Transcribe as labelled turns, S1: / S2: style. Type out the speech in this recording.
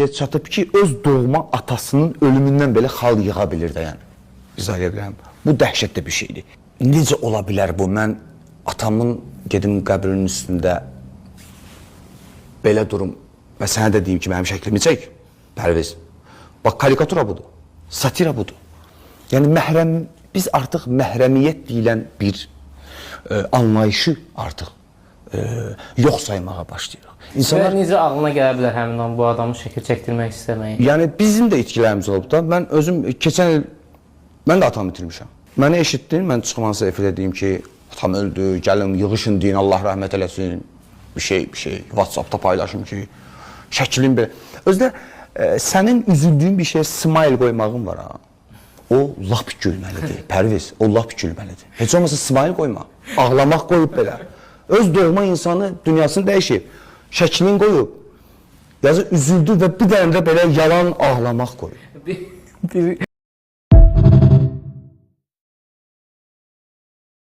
S1: çatıb ki, öz doğma atasının ölümündən belə xal yığa bilir də, yəni. İzah edə bilirəm. Bu dəhşətli bir şeydir. Necə ola bilər bu? Mən atamın gedim qəbrinin üstündə belə durum və sənə də deyim ki, mənim şəklimi çək, Pərviz. Bax, karikatura budur, satira budur. Yəni, biz artıq məhrəmiyyət deyilən bir anlayışı artıq yox saymağa başlayırıq.
S2: İnsanlar necə ağlına gələ bilər həmin an bu adamı şəkil çəkdirmək istəməyi?
S1: Yəni, bizim də itkilərimiz olub da. Mən özüm, keçən il, mən də atamı itirmişəm. Mənə eşitdin, mən çıxmansa efirdə deyim ki, atam öldü, gəlin, yığışın deyin, Allah rəhmət eləsin. Bir şey, WhatsAppda paylaşım ki, şəklin belə. Özdə, sənin üzüldüyün bir şeyə smile qoymağın var, ha. O, lap gülməlidir, Pərviz, o lap gülməlidir. Heç olmasa smile qoyma, ağlamaq qoyub belə. Öz doğma insanı, dünyasını dəyişib, şəklini qoyub, yazı üzüldü və bir dənə də belə yalan ağlamaq qoyub.